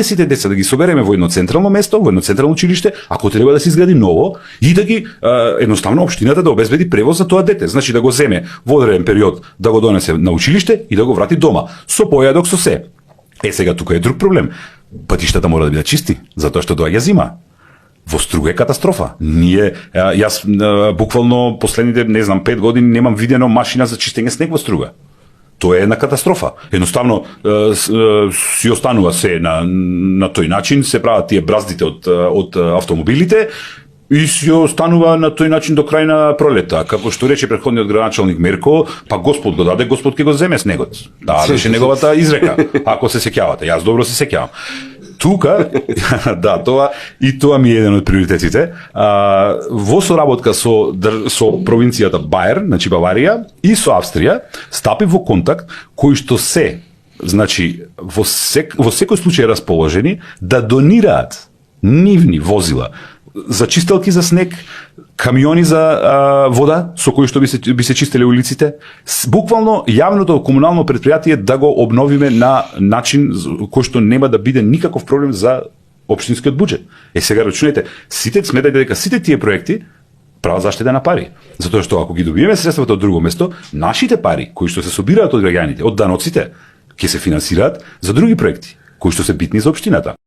сите деца да ги собереме во едно централно место, во едно централно училиште, ако треба да се изгради ново, и да ги едноставно општината да обезбеди превоз за тоа дете. Значи да го земе во одреден период, да го донесе на училиште и да го врати дома, со појадок, со се. Сега тука е друг проблем. Патиштата мора да бидат чисти, затоа што доаѓа зима. Во Струга е катастрофа. Јас буквално последните, 5 години немам видено машина за чистење снег во Струга. Тоа е една катастрофа. Едноставно си останува се на тој начин, се прават тие браздите од автомобилите и си останува на тој начин до крај на пролета. Како што рече претходниот градоначалник Мерко, па Господ го даде, Господ ќе го земе снегот. Таа беше неговата изрека, ако се сеќавате. Јас добро се сеќавам. Тука, тоа ми е еден од приоритетите. Во соработка со провинцијата Баер, значи Баварија, и со Австрија, стапи во контакт кои што значи во секој случај расположени да донираат нивни возила за чистелки за снег, камиони за вода со кои што би се чистеле улиците, буквално јавното комунално предпријатие да го обновиме на начин кој што нема да биде никаков проблем за општинскиот буџет. Сега рачунајте, сметајте дека сите тие проекти прават заштеда на пари. Затоа што ако ги добиеме средствата од друго место, нашите пари кои што се собираат од граѓаните, од даноците, ќе се финансираат за други проекти кои што се битни за општината.